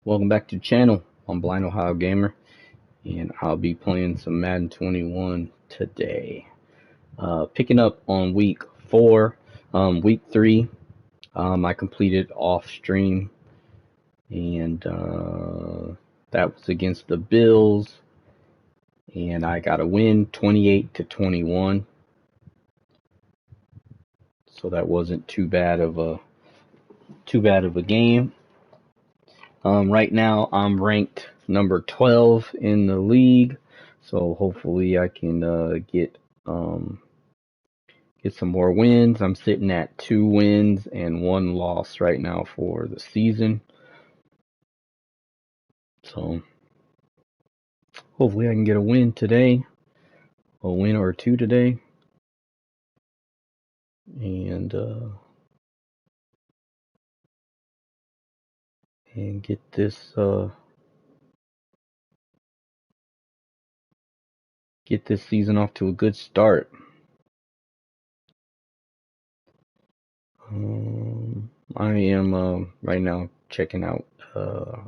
Welcome back to the channel. I'm Blind Ohio Gamer, and I'll be playing some Madden 21 today. Picking up on week 4, week 3. I completed off stream, and that was against the Bills, and I got a win, 28-21. So that wasn't too bad of a game. Right now, I'm ranked number 12 in the league, so hopefully I can get some more wins. I'm sitting at 2 wins and 1 loss right now for the season, so hopefully I can get a win today, a win or two today, and get this season off to a good start. I am right now checking out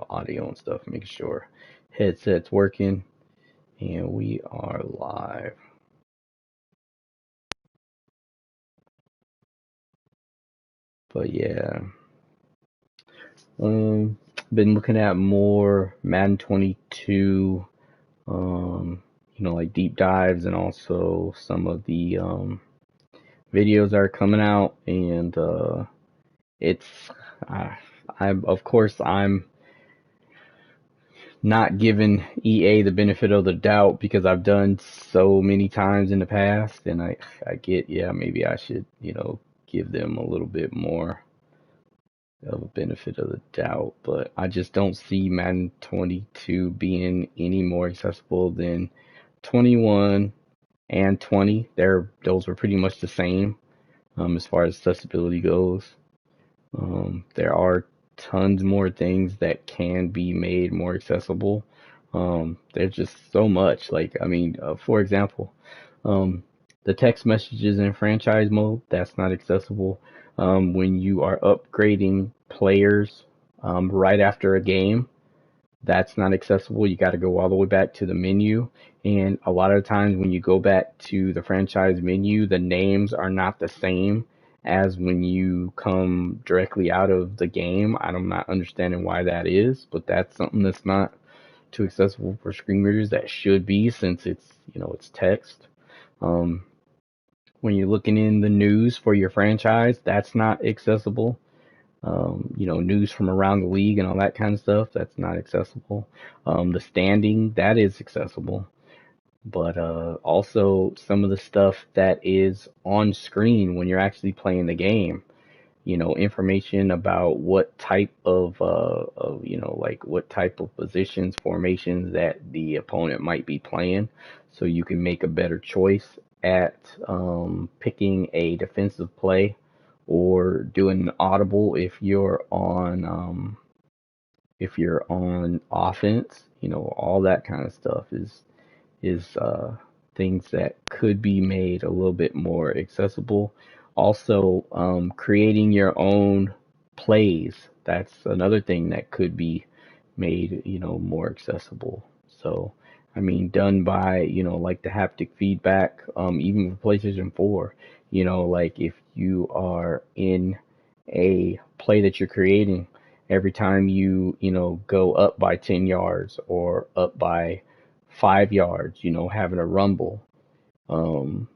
audio and stuff, making sure headset's working, and we are live. But yeah, been looking at more Madden 22, like deep dives, and also some of the videos that are coming out, and it's I'm not giving EA the benefit of the doubt because I've done so many times in the past, and I get, yeah, maybe I should, give them a little bit more of a benefit of the doubt, but I just don't see Madden 22 being any more accessible than 21 and 20. Those were pretty much the same as far as accessibility goes. There are tons more things that can be made more accessible. There's just so much. Like, I mean, for example, the text messages in franchise mode, that's not accessible. When you are upgrading players right after a game, that's not accessible. You got to go all the way back to the menu. And a lot of times when you go back to the franchise menu, the names are not the same as when you come directly out of the game. I'm not understanding why that is, but that's something that's not too accessible for screen readers. That should be, since it's text. Um, when you're looking in the news for your franchise, that's not accessible. News from around the league and all that kind of stuff, that's not accessible. The standing, that is accessible. But also some of the stuff that is on screen when you're actually playing the game, information about what type like what type of positions, formations that the opponent might be playing, so you can make a better choice at picking a defensive play or doing an audible if you're on offense. All that kind of stuff is things that could be made a little bit more accessible. Also, creating your own plays, that's another thing that could be made, more accessible. So, I mean, done by, like the haptic feedback, even for PlayStation 4, like if you are in a play that you're creating, every time you go up by 10 yards or up by 5 yards, having a rumble, um,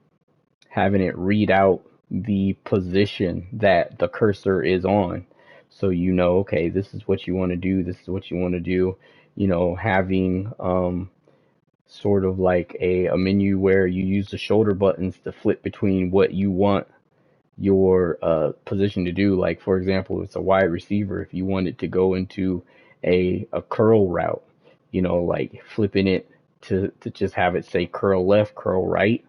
having it read out the position that the cursor is on. So okay, this is what you want to do, this is what you want to do, having sort of like a menu where you use the shoulder buttons to flip between what you want your position to do. Like, for example, it's a wide receiver. If you want it to go into a curl route, like flipping it to just have it say curl left, curl right,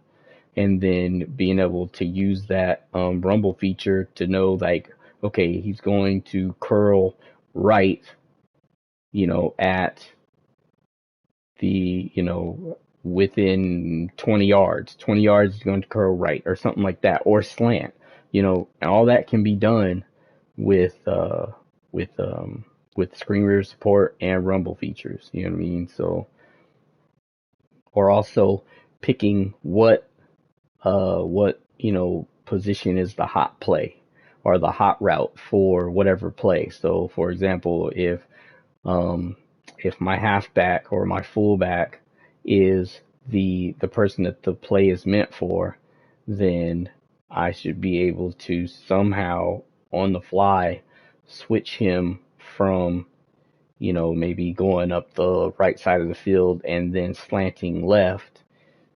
and then being able to use that rumble feature to know, like, okay, he's going to curl right, at the, within 20 yards. 20 yards is going to curl right or something like that, or slant. And all that can be done with with screen reader support and rumble features. You know what I mean? So, or also picking what position is the hot play or the hot route for whatever play. So, for example, um, if my halfback or my fullback is the person that the play is meant for, then I should be able to somehow on the fly switch him from maybe going up the right side of the field and then slanting left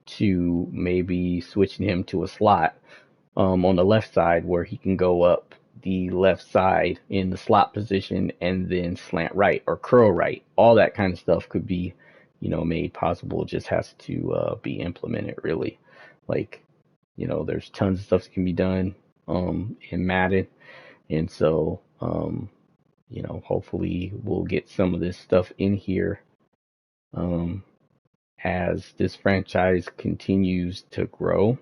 to maybe switching him to a slot on the left side where he can go up the left side in the slot position and then slant right or curl right. All that kind of stuff could be, made possible. It just has to be implemented really. Like, there's tons of stuff that can be done in Madden. And so, hopefully we'll get some of this stuff in here um, as this franchise continues to grow.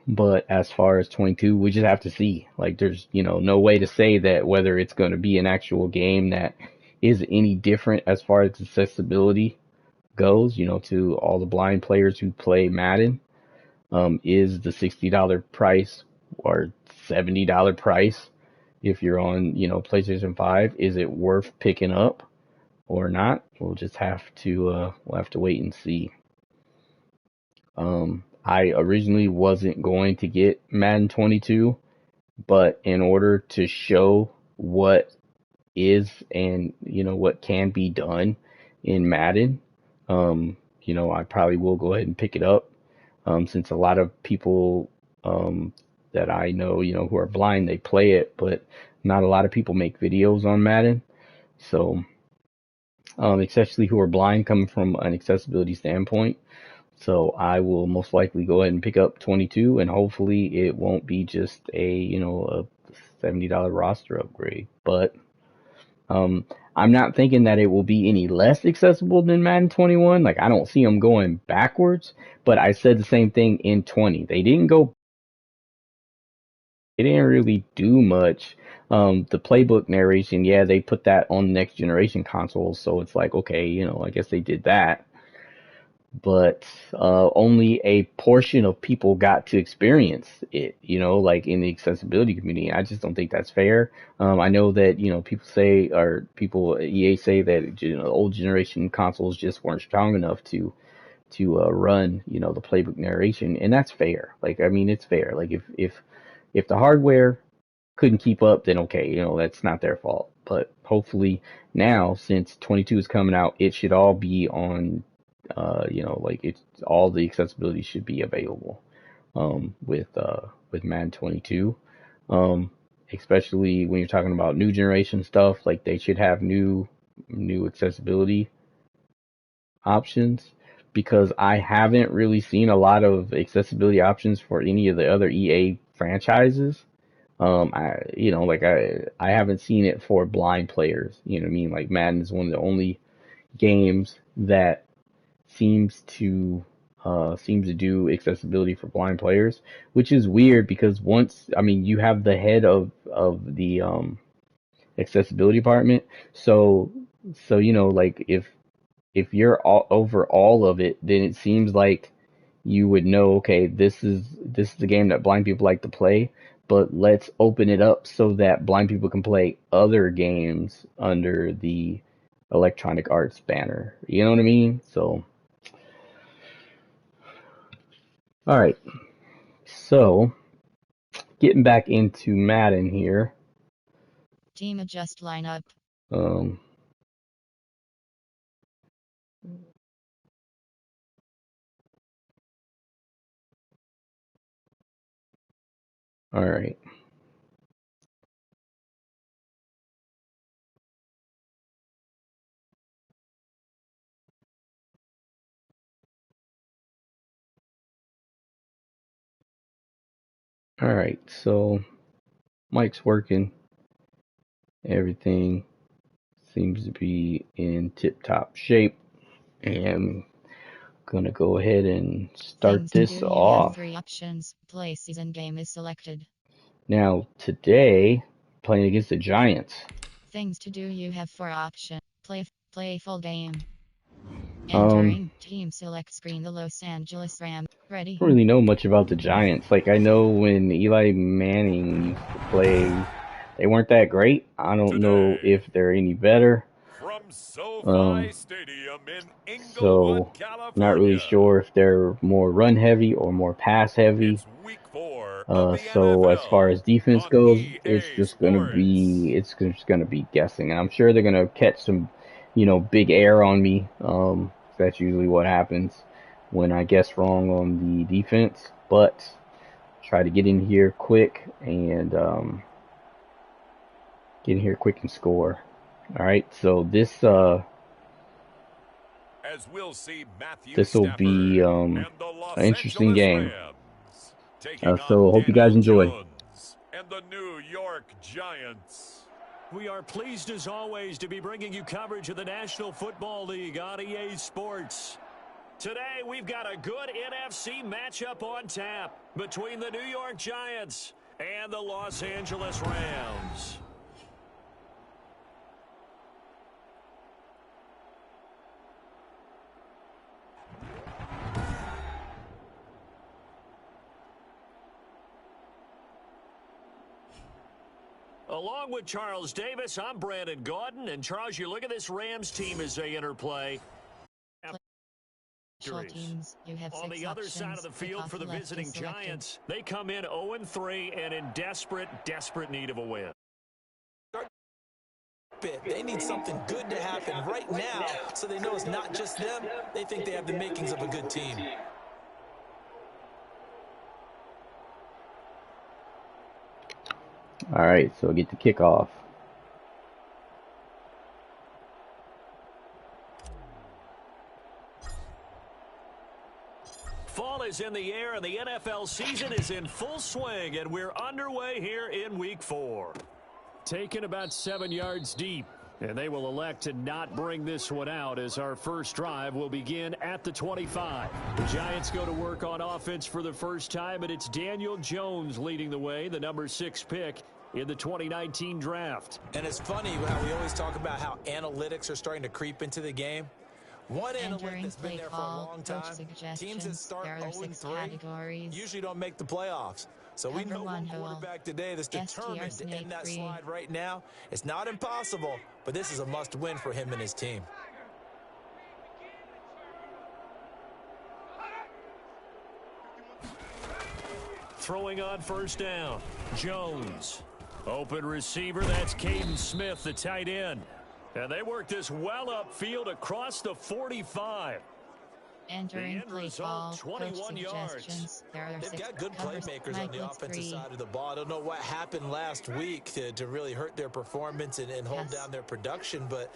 But as far as 22, we just have to see. Like, there's, no way to say that whether it's going to be an actual game that is any different as far as accessibility goes, to all the blind players who play Madden. Is the $60 price or $70 price if you're on, PlayStation 5, is it worth picking up or not? We'll have to wait and see. I originally wasn't going to get Madden 22, but in order to show what is and what can be done in Madden, I probably will go ahead and pick it up. Since a lot of people that I know, who are blind, they play it, but not a lot of people make videos on Madden. So, especially who are blind, coming from an accessibility standpoint. So I will most likely go ahead and pick up 22, and hopefully it won't be just a $70 roster upgrade. But I'm not thinking that it will be any less accessible than Madden 21. Like, I don't see them going backwards, but I said the same thing in 20. They didn't really do much. The playbook narration, yeah, they put that on next generation consoles, so it's like, okay, I guess they did that, but only a portion of people got to experience it, like in the accessibility community. I just don't think that's fair. I know that, people EA say that, old generation consoles just weren't strong enough to run, the playbook narration, and that's fair. Like, I mean, it's fair. Like, if the hardware couldn't keep up, then okay, that's not their fault. But hopefully now, since 22 is coming out, it should all be on, like, it's all the accessibility should be available with Madden 22. Um, Especially when you're talking about new generation stuff, like they should have new accessibility options, because I haven't really seen a lot of accessibility options for any of the other EA franchises. I haven't seen it for blind players. You know what I mean? Like, Madden is one of the only games that seems to seems to do accessibility for blind players, which is weird because you have the head of the accessibility department, so like, if you're all over all of it, then it seems like you would know, okay, this is the game that blind people like to play, but let's open it up so that blind people can play other games under the Electronic Arts banner. You know what I mean? So, all right. So, getting back into Madden here. Team adjust lineup. Um, all right. All right. So, Mike's working. Everything seems to be in tip-top shape. And gonna go ahead and start Things to this do. You have off. 3 options. Play season game is selected. Now, today, playing against the Giants. Things to do you have 4 option. Play full game. Um, Entering team select screen the Los Angeles Rams. I Ready. don't really know much about the Giants. Like I know when Eli Manning used to play, they weren't that great. I don't know Today, if they're any better. from SoFi Um, Stadium in Inglewood, so not really California, sure if they're more run heavy or more pass heavy. it's week 4 of the So as far NFL as defense on goes, EA Sports. it's just gonna be guessing, and I'm sure they're gonna catch some, big air on me. That's usually what happens when I guess wrong on the defense. But try to get in here quick and score. All right, so As we'll see Matthew this will be Stafford and the an Los interesting Angeles game. Rams taking on So hope you guys Daniel enjoy. Jones and the New York Giants. We are pleased as always to be bringing you coverage of the National Football League on EA Sports. Today we've got a good NFC matchup on tap between the New York Giants and the Los Angeles Rams. Along with Charles Davis, I'm Brandon Gaudin. And Charles, you look at this Rams team as they interplay. Teams, you have On 6 the other side of the field for the visiting Giants, they come in 0-3 and in desperate need of a win. They need something good to happen right now so they know it's not just them. They think they have the makings of a good team. All right, so get the kickoff. Fall is in the air and the NFL season is in full swing, and we're underway here in week 4. Taken about 7 yards deep, and they will elect to not bring this one out as our first drive will begin at the 25. The Giants go to work on offense for the first time, and it's Daniel Jones leading the way, the number 6 pick in the 2019 draft. And it's funny how we always talk about how analytics are starting to creep into the game. One analytic that's been there for a long time, teams that start 0-3 usually don't make the playoffs. So we know one quarterback today that's determined to end that slide right now. It's not impossible, but this is a must-win for him and his team. Throwing on first down, Jones. Open receiver, that's Caden Smith, the tight end. And they work this well upfield across the 45. Entering play call, 21 yards. They've got good playmakers on the offensive side of the ball. I don't know what happened last week to really hurt their performance and hold down their production, but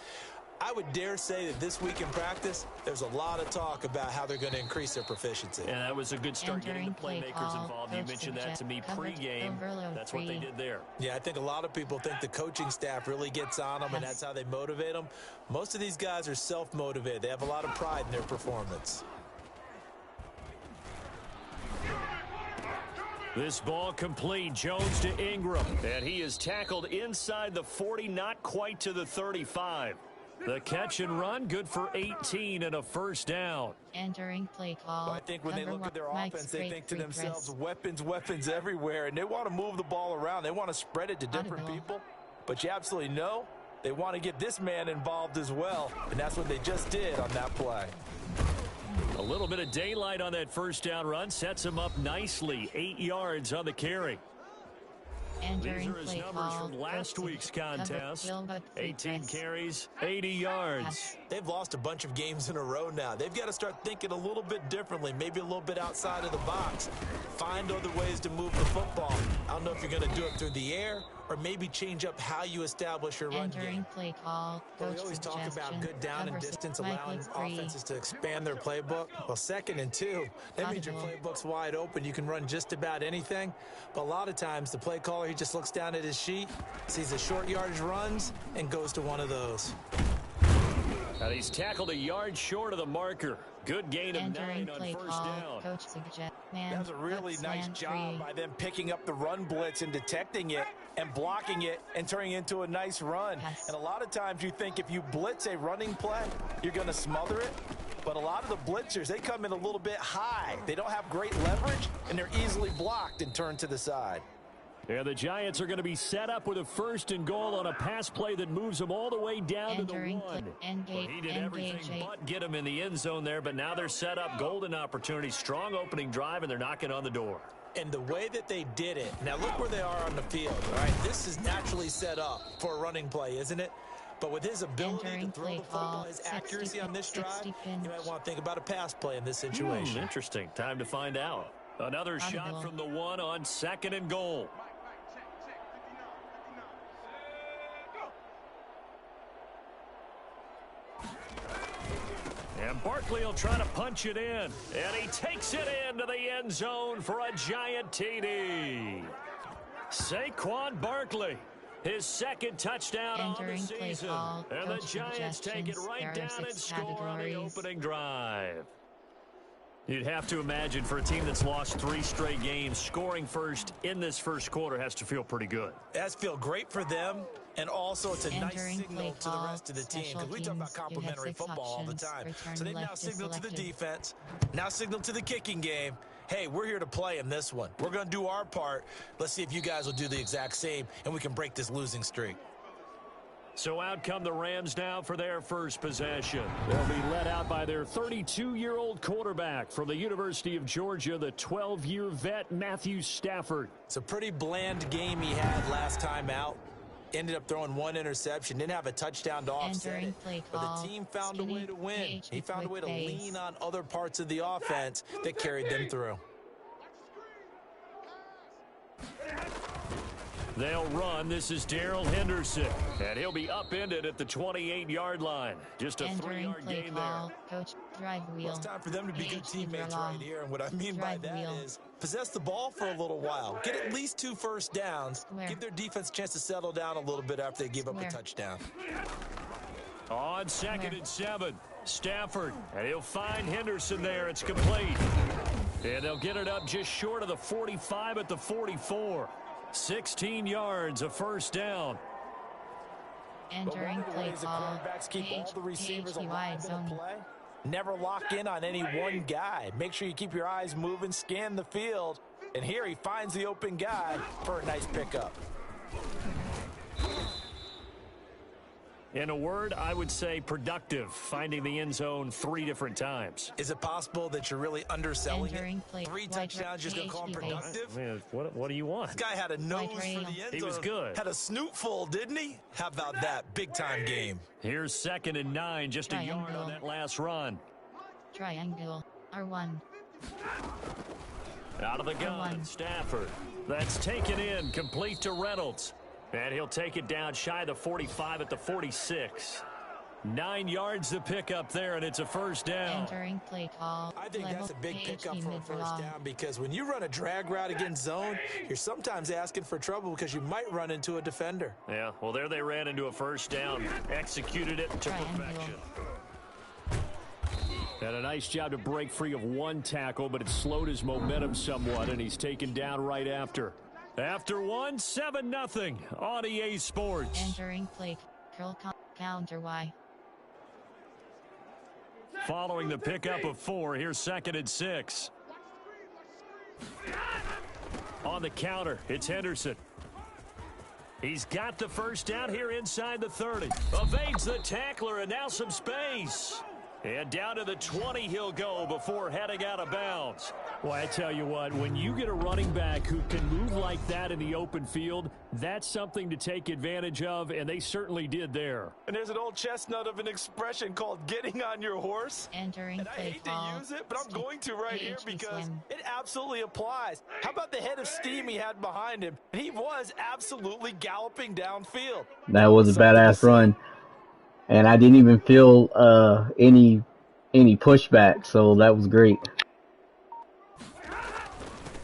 I would dare say that this week in practice, there's a lot of talk about how they're going to increase their proficiency. And that was a good start getting the playmakers involved. You mentioned that to me pregame. That's what they did there. Yeah, I think a lot of people think the coaching staff really gets on them, and that's how they motivate them. Most of these guys are self-motivated. They have a lot of pride in their performance. This ball complete. Jones to Ingram. And he is tackled inside the 40, not quite to the 35. The catch and run, good for 18 and a first down. Entering play call. Well, I think when they look at their offense, they think to themselves, weapons everywhere, and they want to move the ball around. They want to spread it to different people. But you absolutely know they want to get this man involved as well, and that's what they just did on that play. A little bit of daylight on that first down run sets him up nicely. 8 yards on the carry. These are his numbers from last week's contest. 18 carries, 80 yards. They've lost a bunch of games in a row now. They've got to start thinking a little bit differently, maybe a little bit outside of the box. Find other ways to move the football. I don't know if you're going to do it through the air or maybe change up how you establish your run game. Play call. We always talk about good down and distance, allowing offenses to expand their playbook. Well, 2nd and 2, that means your playbook's wide open. You can run just about anything. But a lot of times, the play caller, he just looks down at his sheet, sees the short yardage runs, and goes to one of those. And he's tackled a yard short of the marker. Good gain of 9 on first down. Coach suggests that's a really nice job by them picking up the run blitz and detecting it and blocking it and turning it into a nice run. Yes. And a lot of times you think if you blitz a running play, you're going to smother it. But a lot of the blitzers, they come in a little bit high. They don't have great leverage, and they're easily blocked and turned to the side. Yeah, the Giants are going to be set up with a 1st and goal on a pass play that moves them all the way down to the 1. Well, he did everything but get them in the end zone there, but now they're set up. Golden opportunity, strong opening drive, and they're knocking on the door. And the way that they did it, now look where they are on the field. All right, this is naturally set up for a running play, isn't it? But with his ability to throw the football, his accuracy on this drive, you might want to think about a pass play in this situation. Interesting. Time to find out. Another shot from the 1 on 2nd and goal. And Barkley will try to punch it in. And he takes it into the end zone for a giant TD. Saquon Barkley, his 2nd touchdown on the season. And the Giants take it right down and score on the opening drive. You'd have to imagine for a team that's lost 3 straight games, scoring first in this first quarter has to feel pretty good. It has to feel great for them, and also it's a nice signal to the rest of the team, because we talk about complementary football all the time. So they now signal to the defense, now signal to the kicking game, hey, we're here to play in this one. We're going to do our part. Let's see if you guys will do the exact same, and we can break this losing streak. So out come the Rams now for their first possession. They'll be led out by their 32-year-old quarterback from the University of Georgia, the 12-year vet Matthew Stafford. It's a pretty bland game he had last time out. Ended up throwing 1 interception, didn't have a touchdown to offset it. But the team found a way to win. He found a way to lean on other parts of the offense that carried them through. They'll run. This is Darrell Henderson. And he'll be upended at the 28-yard line. Just a 3-yard gain there. Coach, drive wheel. Well, it's time for them to be good teammates right here. And what I mean by that is possess the ball for a little while. Get at least 2 first downs. Give their defense a chance to settle down a little bit after they give up a touchdown. On 2nd and 7, Stafford. And he'll find Henderson there. It's complete. And they'll get it up just short of the 45 at the 44. 16 yards, a first down. Entering play call. Keep all the receivers alive in the play. Never lock in on any one guy. Make sure you keep your eyes moving, scan the field. And here he finds the open guy for a nice pickup. In a word, I would say productive, finding the end zone 3 different times. Is it possible that you're really underselling it? 3 touchdowns, just going to call him productive? Man, what do you want? This guy had a nose for the end zone. He was good. Had a snoot full, didn't he? How about that? Big-time game. Here's 2nd and 9, just a yard on that last run. Triangle, R1. Out of the gun, Stafford. That's taken in, complete to Reynolds. And he'll take it down shy of the 45 at the 46. 9 yards to pick up there, and it's a first down. Entering play call. I think that's a big pickup for a first down, because when you run a drag route against zone, you're sometimes asking for trouble because you might run into a defender. Yeah, well, there they ran into a first down. Executed it to perfection. And a nice job to break free of 1 tackle, but it slowed his momentum somewhat, and he's taken down right after. After 1, 7-0 on EA Sports. Entering play, curl counter Y. Following the pickup of 4, here's 2nd and 6. On the counter, it's Henderson. He's got the first down here inside the 30. Evades the tackler, and now some space. And down to the 20 he'll go before heading out of bounds. Well, I tell you what, when you get a running back who can move like that in the open field, that's something to take advantage of, and they certainly did there. And there's an old chestnut of an expression called getting on your horse. Entering and I hate to use it, but I'm going to right here because it absolutely applies. How about the head of steam he had behind him? He was absolutely galloping downfield. That was a badass run. And I didn't even feel any pushback, so that was great.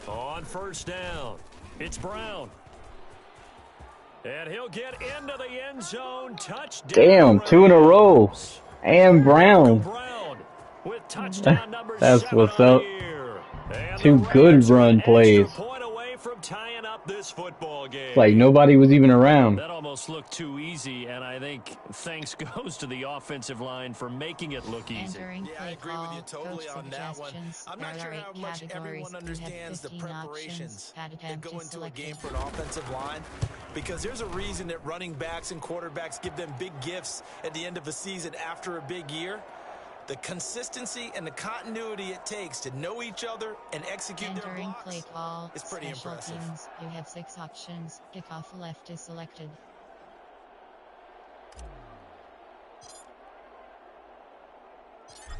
On first down, it's Brown. And he'll get into the end zone. Touchdown. Damn, 2 in a row. And Malcolm Brown. Brown with touchdown number That's 7 what's on the up. year. And the 2 good Rams are an run extra plays. point away from tying up this football game. It's like nobody was even around. That almost looked too easy, and I think thanks goes to the offensive line for making it look easy. Yeah, I agree with you totally on that one. I'm not sure how much everyone understands the preparations that go into a game for an offensive line, because there's a reason that running backs and quarterbacks give them big gifts at the end of a season after a big year. The consistency and the continuity it takes to know each other and execute their blocks play call, is pretty impressive. Teams, you have 6 options. Kickoff left is selected.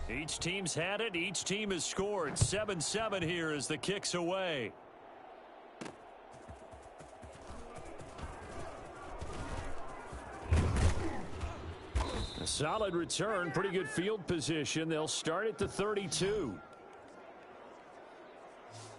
Each team's had it. Each team has scored. 7-7 here as the kick's away. A solid return, pretty good field position. They'll start at the 32.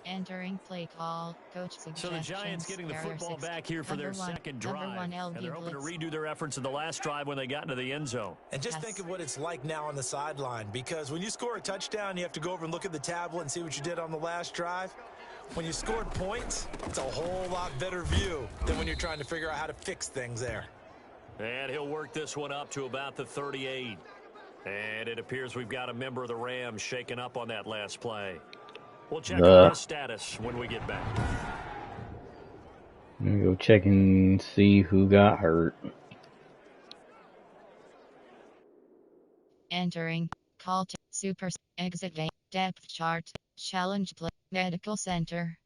Entering play call, coach suggestions. So the Giants getting the football back here for their second drive. And they're hoping to redo their efforts in the last drive when they got into the end zone. And just think of what it's like now on the sideline, because when you score a touchdown, you have to go over and look at the tablet and see what you did on the last drive. When you scored points, it's a whole lot better view than when you're trying to figure out how to fix things there. And he'll work this one up to about the 38. And it appears we've got a member of the Rams shaken up on that last play. We'll check on his status when we get back. Let me go check and see who got hurt. Entering call to super exit depth chart challenge play medical center.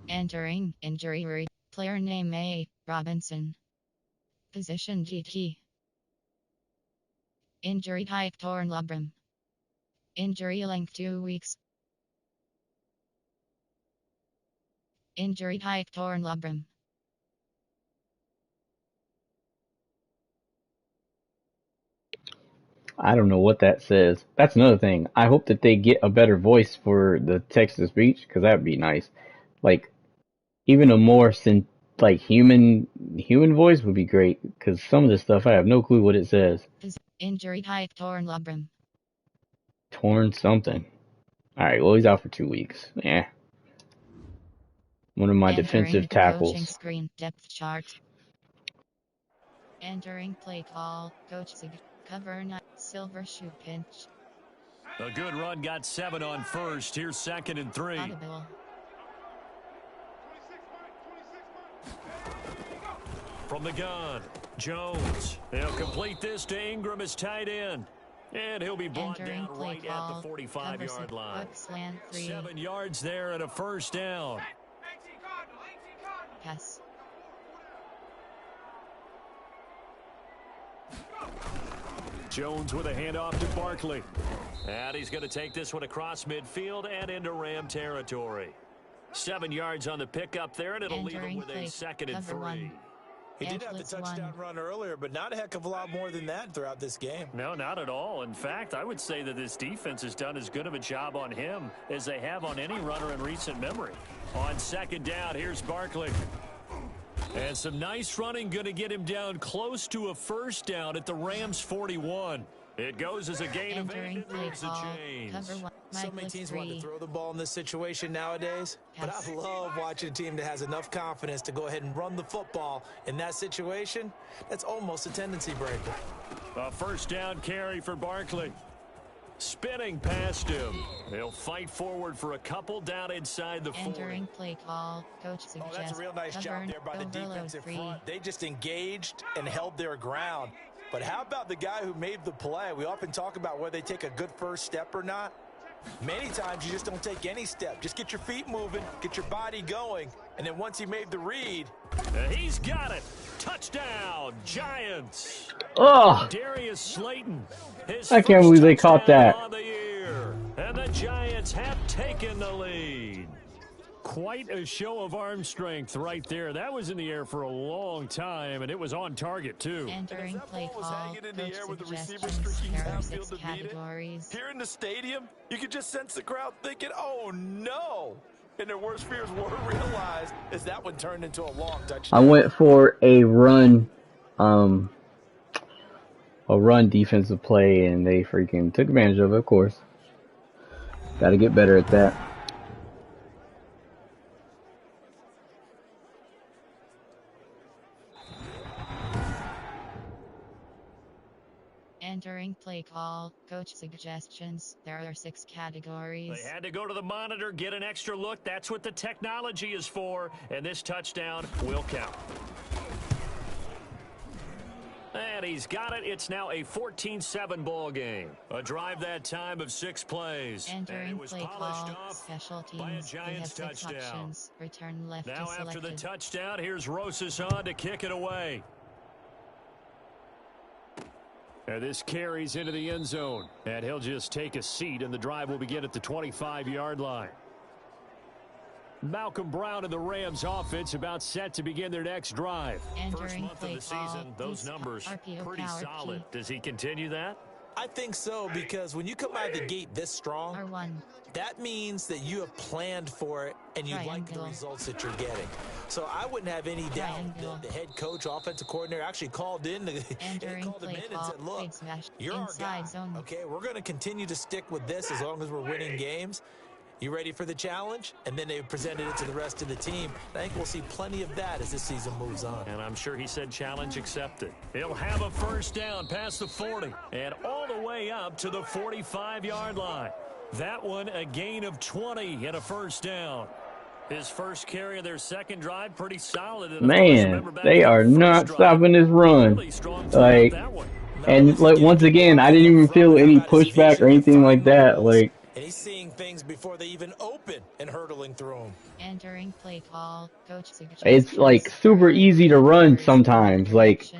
Entering injury player name A. Robinson. Position GT. Injury type torn labrum. Injury length 2 weeks. Injury type torn labrum. I don't know what that says. That's another thing. I hope that they get a better voice for the text-to-speech, because that would be nice. Like, even a more human voice would be great, because some of this stuff I have no clue what it says. Injury type torn labrum. Torn something. Alright, well, he's out for 2 weeks. Yeah. One of my defensive tackles. Coaching screen depth chart. Entering play call, coach cover not silver shoe pinch. A good run, got 7 on first. Here's 2nd and 3. Audible. From the gun, Jones. He'll complete this to Ingram as tight end. And he'll be brought down right at the 45-yard line. 7 yards there and a first down. Pass. Jones with a handoff to Barkley. And he's going to take this one across midfield and into Ram territory. 7 yards on the pickup there, and it'll leave him with a 2nd and 3. He did have the touchdown run earlier, but not a heck of a lot more than that throughout this game. No, not at all. In fact, I would say that this defense has done as good of a job on him as they have on any runner in recent memory. On 2nd down, here's Barkley. And some nice running, going to get him down close to a first down at the Rams 41. It goes as a gain of 8, and there's a change. So many teams want to throw the ball in this situation nowadays, but I love watching a team that has enough confidence to go ahead and run the football. In that situation, that's almost a tendency breaker. A first down carry for Barkley. Spinning past him. He'll fight forward for a couple down inside the 40. Entering play call, coach suggests. Oh, that's a real nice job there by the defensive front. They just engaged and held their ground. But how about the guy who made the play? We often talk about whether they take a good first step or not. Many times you just don't take any step. Just get your feet moving, get your body going, and then once he made the read. He's got it. Touchdown, Giants. Oh, Darius Slayton. I can't believe they caught that. On the year. And the Giants have taken the lead. Quite a show of arm strength right there. That was in the air for a long time, and it was on target, too. Entering play call, hanging in the air with the receiver streaking downfield to beat it. Here in the stadium, you could just sense the crowd thinking, oh, no. And their worst fears were realized as that one turned into a long touchdown. I went for a run a run defensive play, and they freaking took advantage of it, of course. Got to get better at that. Entering play call, coach suggestions. There are 6 categories. They had to go to the monitor, get an extra look. That's what the technology is for. And this touchdown will count. And he's got it. It's now a 14-7 ball game. A drive that time of 6 plays. Entering play call, special teams. By a Giants touchdown. Options. Return left now to after the selected. touchdown, here's Rosas on to kick it away. And this carries into the end zone. And he'll just take a seat, and the drive will begin at the 25-yard line. Malcolm Brown and the Rams offense about set to begin their next drive. First month of the season, those numbers pretty solid. Does he continue that? I think so, because when you come out of the gate this strong, that means that you have planned for it and you like the results that you're getting. So I wouldn't have any doubt that the head coach, offensive coordinator actually called him in and said, look, you're our guy. Okay, we're going to continue to stick with this as long as we're winning games. You ready for the challenge? And then they presented it to the rest of the team. I think we'll see plenty of that as this season moves on. And I'm sure he said challenge accepted. He'll have a first down past the 40 and all the way up to the 45-yard line. That one a gain of 20 and a first down. His first carry of their second drive, pretty solid. Man, they are not stopping this run. Like, and like once again, I didn't even feel any pushback or anything like that. Like. And he's seeing things before they even open and hurtling through them. Entering play call, coach suggestions. It's like super easy to run sometimes. Like,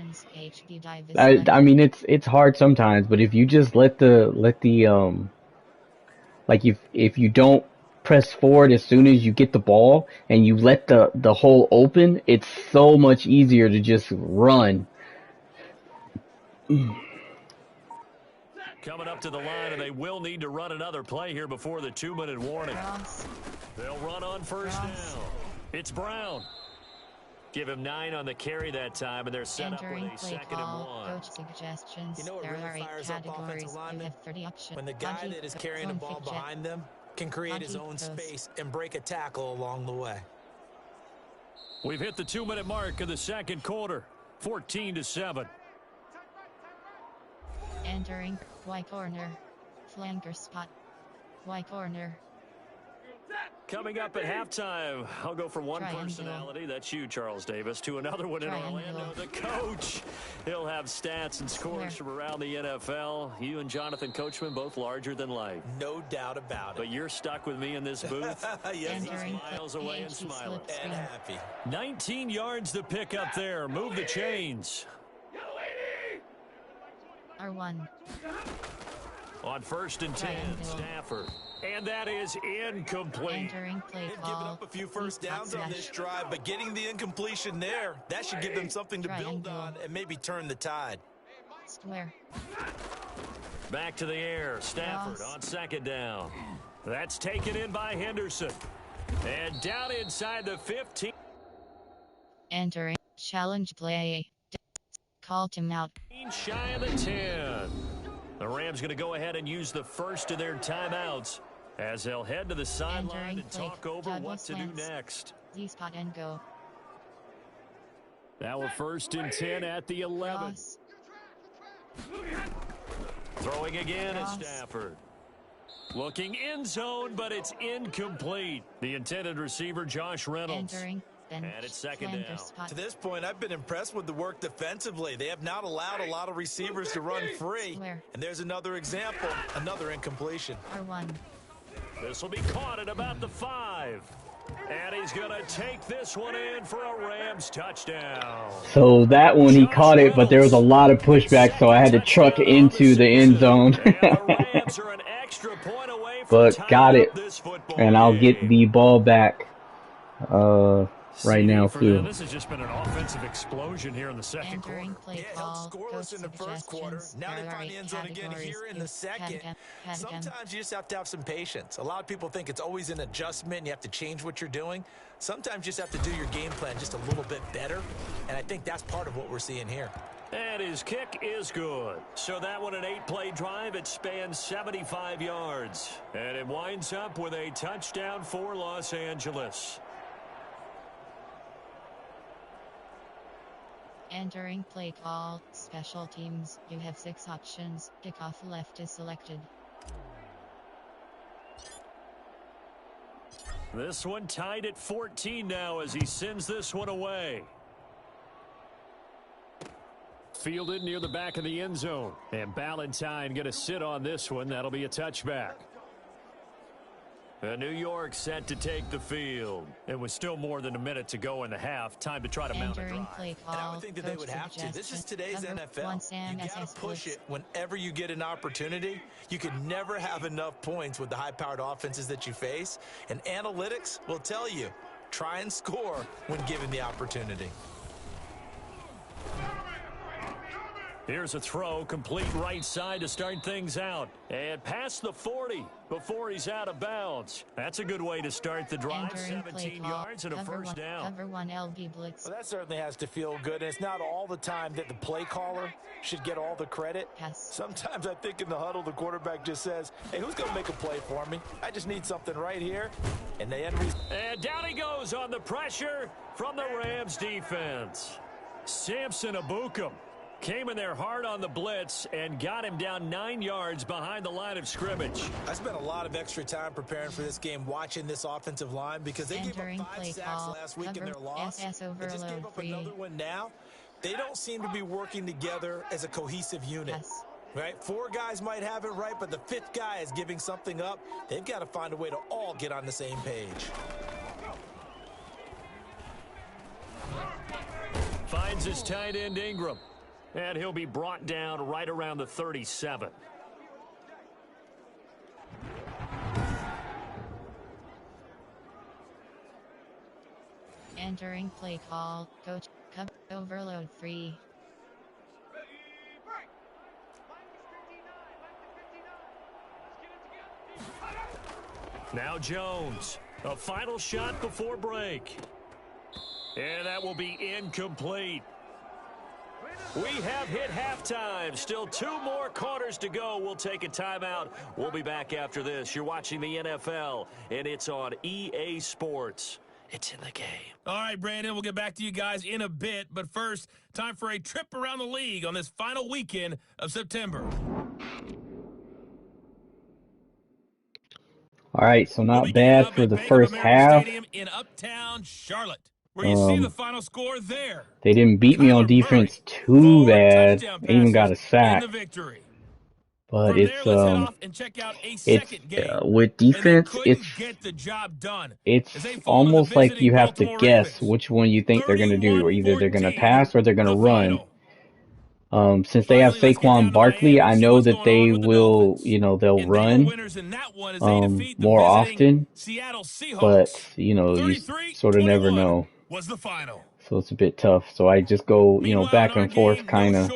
I mean, it's hard sometimes, but if you just let the like if you don't press forward as soon as you get the ball and you let the hole open, it's so much easier to just run. Coming up to the line, and they will need to run another play here before the 2-minute warning. They'll run on first down. It's Brown. Give him 9 on the carry that time, and they're set up with a 2nd and 1. Coach suggestions. You know what there really are 8 fires up offensive linemen? 30 options. When the guy that is carrying the ball behind them can create his own space and break a tackle along the way. We've hit the 2-minute mark of the second quarter. 14-7. Entering Y corner. Flanker spot. Y corner. Coming up at halftime, I'll go from one personality, that's you, Charles Davis, to another one in Orlando, the coach. He'll have stats and scores from around the NFL. You and Jonathan Coachman, both larger than life. No doubt about it. But you're stuck with me in this booth. Yes, Entering miles away and smiling. And happy. 19 yards to pick up there. Move the chains. R1. On 1st and 10, Stafford. And that is incomplete. Entering play They've call. given up a few first downs on this drive, but getting the incompletion there, that should give them something to build on and maybe turn the tide. Square. Back to the air. Stafford on 2nd down. That's taken in by Henderson. And down inside the 15. Entering. Challenge play. Call timeout. Shy of the 10. The Rams going to go ahead and use the first of their timeouts as they'll head to the sideline and talk over what to do next. Z-spot and go. Now we're 1st and 10 at the 11. Throwing again is Stafford. Looking in zone, but it's incomplete. The intended receiver, Josh Reynolds. Entering. And it's 2nd down. To this point, I've been impressed with the work defensively. They have not allowed a lot of receivers to run free. And there's another example, another incompletion. R1. This will be caught at about the 5. And he's going to take this one in for a Rams touchdown. So that one, he caught it, but there was a lot of pushback, so I had to truck into the end zone. But got it, and I'll get the ball back right now, too. This has just been an offensive explosion here in the second quarter. Yeah, held scoreless in the first quarter. Now they find the end zone again here in the second. Sometimes you just have to have some patience. A lot of people think it's always an adjustment and you have to change what you're doing. Sometimes you just have to do your game plan just a little bit better, and I think that's part of what we're seeing here. And his kick is good. So that one an 8-play drive. It spans 75 yards. And it winds up with a touchdown for Los Angeles. Entering play call, special teams. You have 6 options. Kickoff left is selected. This one tied at 14 now as he sends this one away. Fielded near the back of the end zone. And Ballantyne going to sit on this one. That'll be a touchback. New York set to take the field. It was still more than a minute to go in the half. Time to try to mount a drive. Play call, and I would think that they would have to. This is today's NFL. You got to push it whenever you get an opportunity. You can never have enough points with the high-powered offenses that you face. And analytics will tell you, try and score when given the opportunity. Here's a throw, complete right side to start things out. And past the 40 before he's out of bounds. That's a good way to start the drive. 17 yards and a first down. Cover 1 LB blitz. Well, that certainly has to feel good. And it's not all the time that the play caller should get all the credit. Yes. Sometimes I think in the huddle, the quarterback just says, hey, who's going to make a play for me? I just need something right here. And they end. And down he goes on the pressure from the Rams defense. Samson Abukum came in there hard on the blitz and got him down 9 yards behind the line of scrimmage. I spent a lot of extra time preparing for this game, watching this offensive line, because they gave up 5 sacks last week in their loss. They just gave up another one now. They don't seem to be working together as a cohesive unit. Yes. Right? 4 guys might have it right, but the 5th guy is giving something up. They've got to find a way to all get on the same page. Finds his tight end Ingram. And he'll be brought down right around the 37. Entering play call, coach, cover overload 3. Now Jones, a final shot before break. And that will be incomplete. We have hit halftime. Still 2 more quarters to go. We'll take a timeout. We'll be back after this. You're watching the NFL, and it's on EA Sports. It's in the game. All right, Brandon, we'll get back to you guys in a bit. But first, time for a trip around the league on this final weekend of September. All right, so not bad for the first half. Stadium in Uptown Charlotte, where you see the final score there. They didn't beat me on defense too bad. They even got a sack. But it's with defense, it's almost like you have to guess which one you think they're gonna do. Either they're gonna pass or they're gonna run. Since they have Saquon Barkley, I know that they will, they'll run more often, but, you sort of never know. So it's a bit tough. So I just go, back and forth, kind of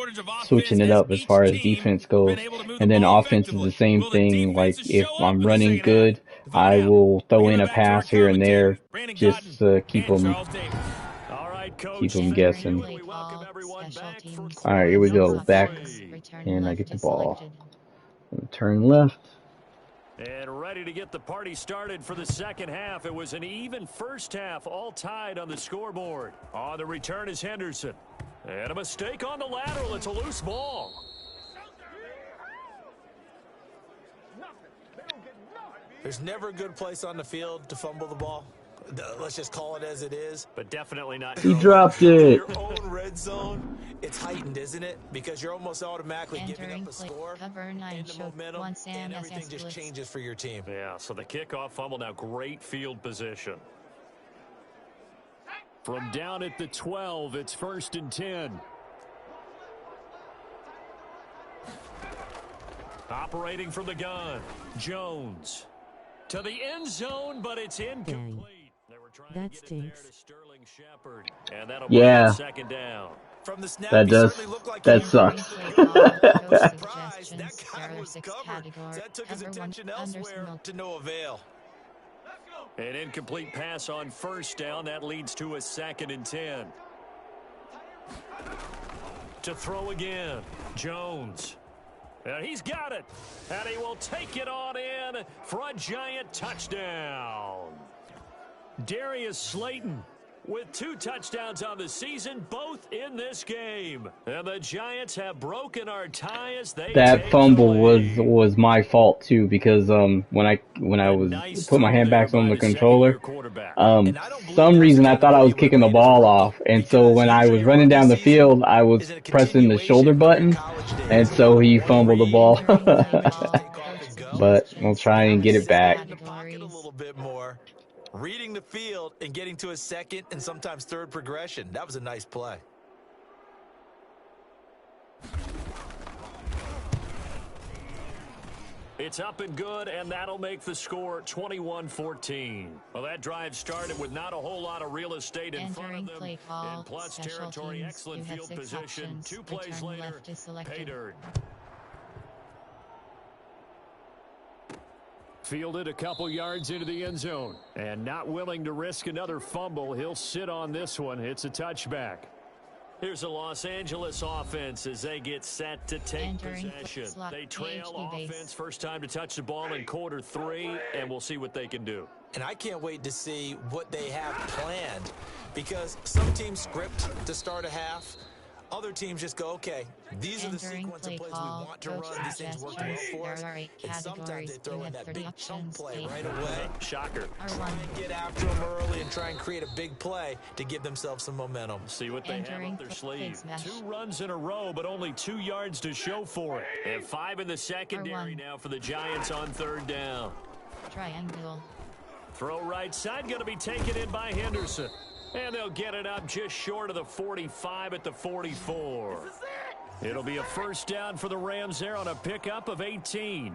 switching it up as far as defense goes. And then offense is the same thing. Like, if I'm running good, I will throw in a pass here and there, just to keep them guessing. All right, here we go. Back, and I get the ball. Turn left. And ready to get the party started for the second half. It was an even first half, all tied on the scoreboard. On the return is Henderson. And a mistake on the lateral. It's a loose ball. There's never a good place on the field to fumble the ball. Let's just call it as it is. But definitely not. He dropped it. Your own red zone, it's heightened, isn't it? Because you're almost automatically giving up a score. Cover 9 and the momentum, and everything just changes for your team. Yeah, so the kickoff fumble, now great field position. From down at the 12, it's 1st and 10. Operating from the gun, Jones. To the end zone, but it's incomplete. That stinks. And yeah, second down. From the snap, that sucks. That guy was covered. That took his attention elsewhere to no avail. An incomplete pass on first down. That leads to a 2nd and 10. to throw again. Jones. And he's got it. And he will take it on in for a Giant touchdown. Darius Slayton with 2 touchdowns on the season, both in this game. And the Giants have broken our tie as they That fumble was my fault too, because when I was put my hand back on the controller, some reason I thought I was kicking the ball off, and so when I was running down the field, I was pressing the shoulder button, and so he fumbled the ball. But we'll try and get it back. Reading the field and getting to a second and sometimes third progression. That was a nice play. It's up and good, and that'll make the score 21-14. Well, that drive started with not a whole lot of real estate in front of them. In plus territory, excellent field position. 2 plays later, pay dirt. Fielded a couple yards into the end zone. And not willing to risk another fumble. He'll sit on this one. It's a touchback. Here's a Los Angeles offense as they get set to take possession. They trail offense. First time to touch the ball in quarter 3, and we'll see what they can do. And I can't wait to see what they have planned, because some teams script to start a half. Other teams just go, okay, these are the sequence of plays we want to run. These things work well for us. And sometimes they throw in that big chunk play right away. Shocker. Get after them early and try and create a big play to give themselves some momentum. See what they have up their sleeve. 2 runs in a row, but only 2 yards to show for it. And 5 in the secondary now for the Giants on 3rd down. Triangle. Throw right side, going to be taken in by Henderson. And they'll get it up just short of the 45 at the 44. It'll be a first down for the Rams there on a pickup of 18.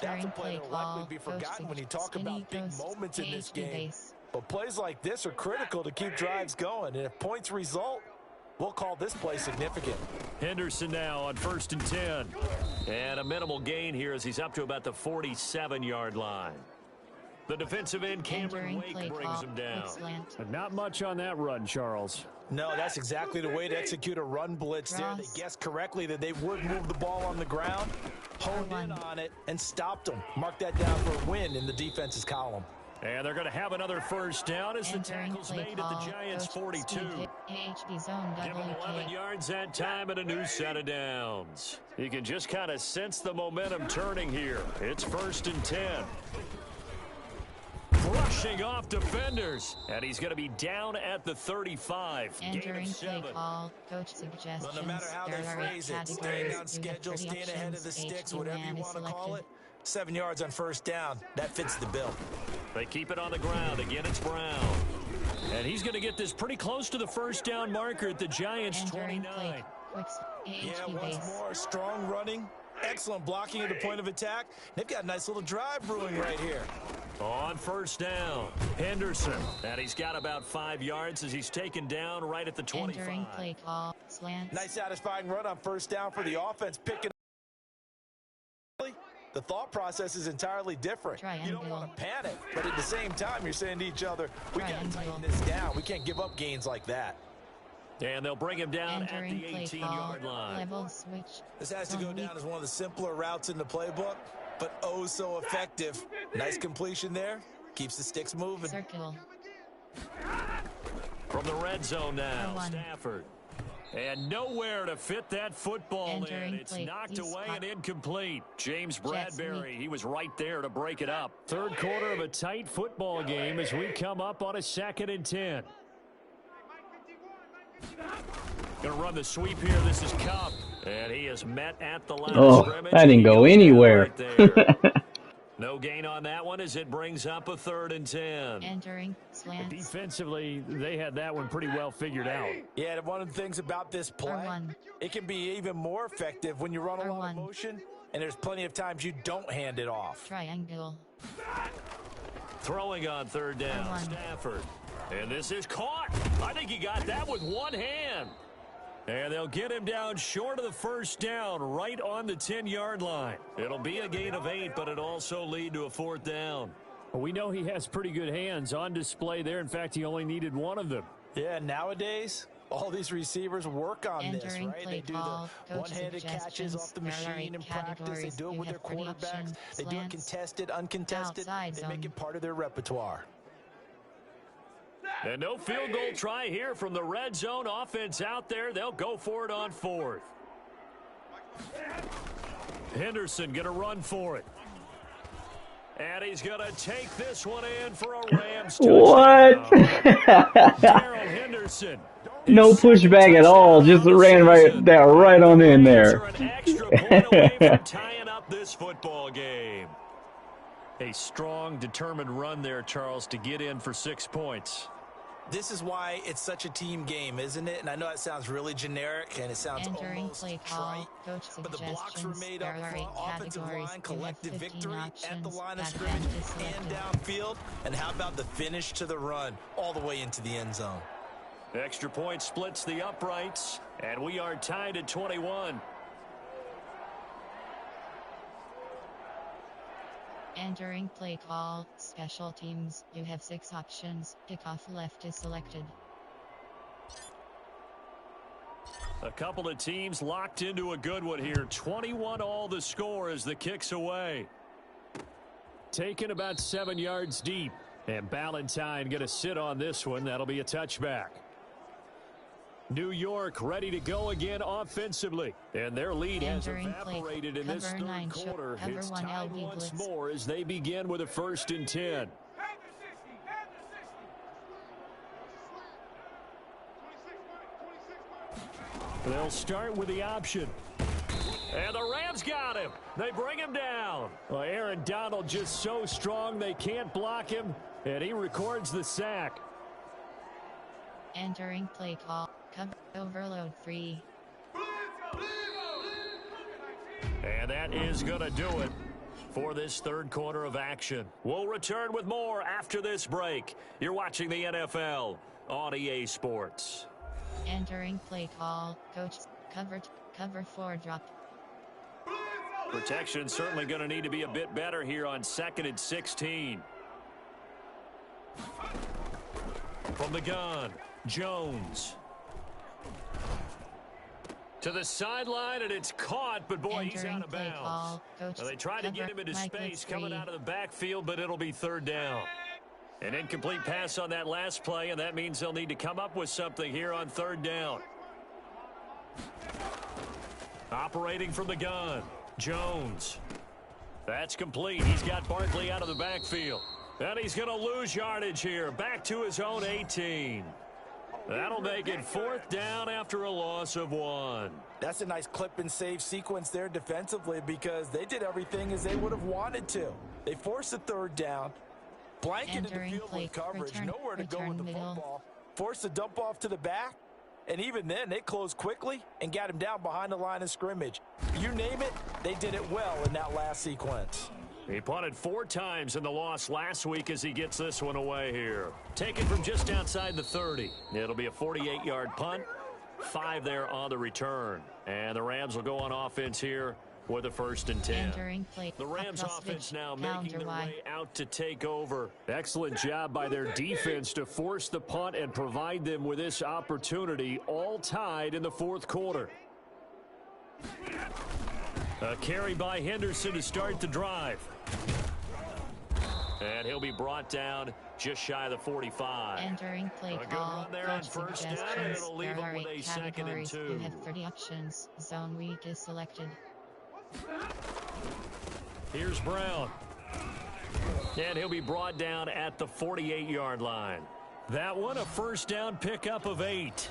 That's a play that'll likely be forgotten when you talk about big moments in this game. But plays like this are critical to keep drives going. And if points result, we'll call this play significant. Henderson now on 1st and 10. And a minimal gain here as he's up to about the 47-yard line. The defensive end, Cameron Wake, brings him down. Not much on that run, Charles. No, that's exactly the way to execute a run blitz there. They guessed correctly that they would move the ball on the ground, honed in on it, and stopped them. Mark that down for a win in the defense's column. And they're going to have another first down as the tackle's made at the Giants' 42. Give them 11 yards that time and a new set of downs. You can just kind of sense the momentum turning here. It's 1st and 10. Rushing off defenders, and he's going to be down at the 35. Entering play call, coach suggestions. Well, no matter how they phrase it, staying on schedule, staying ahead of the sticks, whatever you want to call it, 7 yards on 1st down, that fits the bill. They keep it on the ground. Again, it's Brown. And he's going to get this pretty close to the 1st down marker at the Giants' 29. Yeah, once more, strong running, excellent blocking at the point of attack. They've got a nice little drive brewing right here. On 1st down, Henderson. And he's got about 5 yards as he's taken down right at the 25. Entering play call, slants. Nice satisfying run on 1st down for the offense. Picking the thought process is entirely different. Triangle. You don't want to panic, but at the same time, you're saying to each other, we got to tighten this down. We can't give up gains like that. And they'll bring him down Entering at the 18-yard line. Level switch. This has to go down as one of the simpler routes in the playbook, but oh so effective. Nice completion there. Keeps the sticks moving. Circle. From the red zone now, Stafford. And nowhere to fit that football in. It's knocked away and incomplete. James Bradbury, he was right there to break it up. 3rd quarter of a tight football game as we come up on a 2nd and 10. Going to run the sweep here. This is Cup. And he is met at the line of Oh, scrimmage. that didn't go anywhere. Right no gain on that one as it brings up a 3rd and 10. Entering slants. Defensively, they had that one pretty well figured out. Yeah, one of the things about this play, it can be even more effective when you run a lot of motion, and there's plenty of times you don't hand it off. Triangle. Throwing on 3rd down, Stafford. And this is caught. I think he got that with one hand. And they'll get him down short of the 1st down, right on the 10-yard line. It'll be a gain of 8, but it'll also lead to a 4th down. Well, we know he has pretty good hands on display there. In fact, he only needed one of them. Yeah, nowadays, All these receivers work on this, Entering right? play They do call, the one-handed catches off the machine in practice. They do it with their quarterbacks. They do it contested, uncontested. They make it part of their repertoire. And no field goal try here from the red zone. Offense out there. They'll go for it on 4th. Henderson going to run for it. And he's going to take this one in for a Rams touchdown. What? Darrell Henderson. No pushback at all. Just ran right on in there. An extra point away from tying up this football game. A strong, determined run there, Charles, to get in for 6 points. This is why it's such a team game, isn't it? And I know that sounds really generic and it sounds almost trite, but the blocks were made up front. Offensive line, collective victory at the line of scrimmage and downfield. And how about the finish to the run all the way into the end zone? Extra point splits the uprights, and we are tied at 21. Entering play call, special teams. You have 6 options. Kickoff left is selected. A couple of teams locked into a good one here. 21 all the score as the kick's away. Taken about 7 yards deep. And Ballantyne going to sit on this one. That'll be a touchback. New York ready to go again offensively. And their lead has evaporated in this third quarter. It's tied once more as they begin with a 1st and 10. They'll start with the option. And the Rams got him. They bring him down. Well, Aaron Donald just so strong they can't block him. And he records the sack. Entering play call. Cover overload 3. And that is going to do it for this third quarter of action. We'll return with more after this break. You're watching the NFL on EA Sports. Entering play call. Coach, cover 4 drop. Protection certainly going to need to be a bit better here on 2nd and 16. From the gun, Jones. To the sideline, and it's caught, but boy, he's out of bounds. Well, they tried to get him into space coming out of the backfield, but it'll be 3rd down. An incomplete pass on that last play, and that means they'll need to come up with something here on 3rd down. Operating from the gun, Jones. That's complete. He's got Barkley out of the backfield. And he's going to lose yardage here. Back to his own 18. That'll make it 4th down after a loss of 1. That's a nice clip and save sequence there defensively because they did everything as they would have wanted to. They forced a 3rd down, blanketed the field with coverage, nowhere to go with the football, forced a dump off to the back, and even then they closed quickly and got him down behind the line of scrimmage. You name it, they did it well in that last sequence. He punted 4 times in the loss last week as he gets this one away here. Taken from just outside the 30. It'll be a 48-yard punt. 5 there on the return. And the Rams will go on offense here with a 1st and 10. The Rams offense now making their way out to take over. Excellent job by their defense to force the punt and provide them with this opportunity, all tied in the 4th quarter. A carry by Henderson to start the drive. And he'll be brought down just shy of the 45. Entering play call. Run there on 1st down, and it'll leave him with a 2nd and 2. You have 30 options. Zone weak is selected. Here's Brown. And he'll be brought down at the 48-yard line. That one, a 1st down pickup of 8.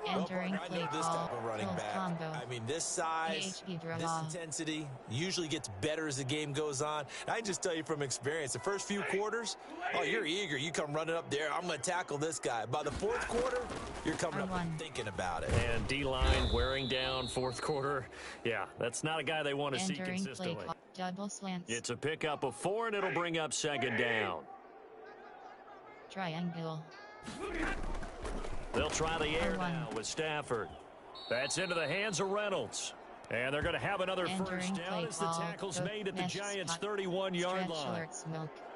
Entering I know this type of running back. I mean, this size, this intensity usually gets better as the game goes on. I can just tell you from experience, the first few quarters, oh, you're eager. You come running up there. I'm going to tackle this guy. By the 4th quarter, you're coming up and thinking about it. And D-line wearing down 4th quarter. Yeah, that's not a guy they want to see consistently. Double slants. It's a pickup of 4, and it'll bring up 2nd down. Triangle. They'll try the air now with Stafford. That's into the hands of Reynolds. And they're going to have another Entering first down as the tackle's made at the Giants' 31-yard line.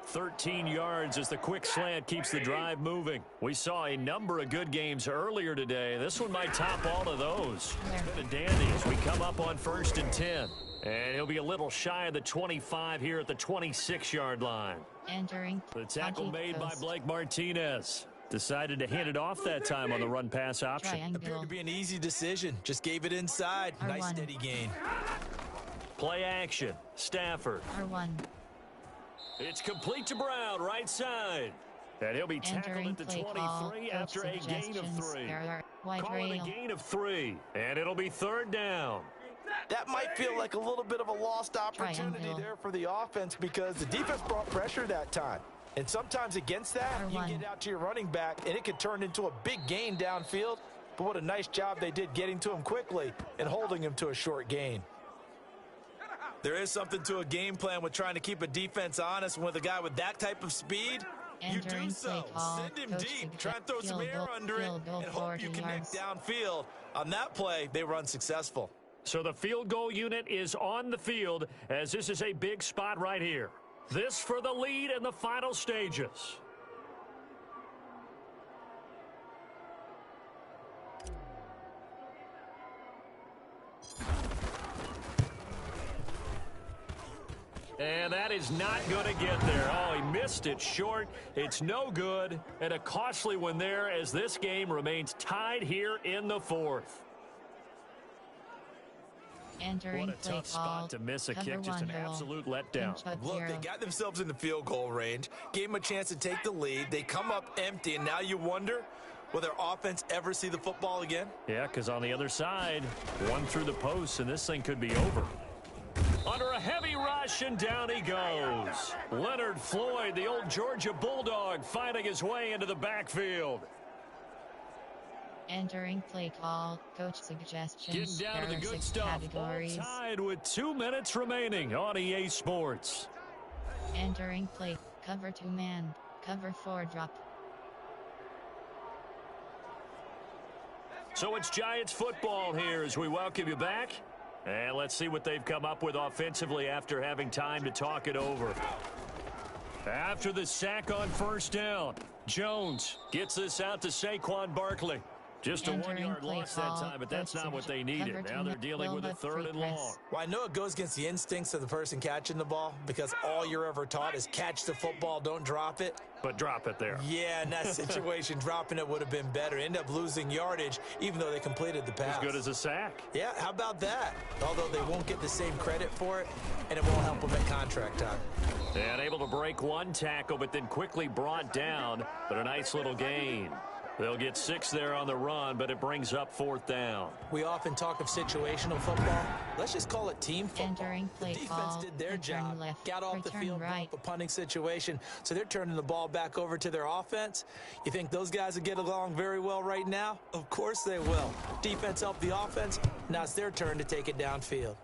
13 yards as the quick slant keeps the drive moving. We saw a number of good games earlier today. This one might top all of those. It's been a dandy as we come up on 1st and 10. And he'll be a little shy of the 25 here at the 26-yard line. Entering. The tackle made by Blake Martinez. Decided to hand it off that time on the run-pass option. Triangle. Appeared to be an easy decision. Just gave it inside. R1. Nice steady gain. Play action. Stafford. R1. It's complete to Brown, right side. And he'll be tackled Entering at the play 23 call. after a gain of 3. Calling rail. a gain of 3. And it'll be 3rd down. That might feel like a little bit of a lost opportunity Triangle. there for the offense because the defense brought pressure that time. And sometimes against that, you R1. get out to your running back, and it could turn into a big gain downfield. But what a nice job they did getting to him quickly and holding him to a short gain. There is something to a game plan with trying to keep a defense honest. And with a guy with that type of speed, you do Entering so. play call. Send him Coach deep. suggests Try and throw some field air goal- under it field goal and hope you 40 connect yards. downfield. On that play, they run successful. So the field goal unit is on the field as this is a big spot right here. This for the lead in the final stages. And that is not going to get there. Oh, he missed it short. It's no good. And a costly one there as this game remains tied here in the 4th. Entering What a play tough call. spot to miss a Cover kick. Just an 1 goal. absolute letdown. Inch Look, 0. they got themselves in the field goal range, gave them a chance to take the lead. They come up empty, and now you wonder, will their offense ever see the football again? Yeah, because on the other side, one through the post, and this thing could be over. Under a heavy rush, and down he goes. Leonard Floyd, the old Georgia Bulldog, fighting his way into the backfield. Entering play call. Coach suggestions. Getting down to the There are good 6 stuff. All categories. tied with 2 minutes remaining on EA Sports. Entering play. Cover 2 man. Cover 4 drop. So it's Giants football here as we welcome you back. And let's see what they've come up with offensively after having time to talk it over. After the sack on 1st down, Jones gets this out to Saquon Barkley. Just a Entering 1-yard play loss that call. time, but that's not what they needed. Cover Now two they're dealing with a Wilbur 3rd and free long. press. Well, I know it goes against the instincts of the person catching the ball because all you're ever taught is catch the football, don't drop it. But drop it there. Yeah, in that situation, dropping it would have been better. End up losing yardage, even though they completed the pass. As good as a sack. Yeah, how about that? Although they won't get the same credit for it, and it won't help them at contract time. And able to break one tackle, but then quickly brought down. But a nice little gain. They'll get 6 there on the run, but it brings up 4th down. We often talk of situational football. Let's just call it team football. Entering play The defense call. did their Return job, left. got off the Return field, right. a punting situation, so they're turning the ball back over to their offense. You think those guys will get along very well right now? Of course they will. Defense helped the offense. Now it's their turn to take it downfield.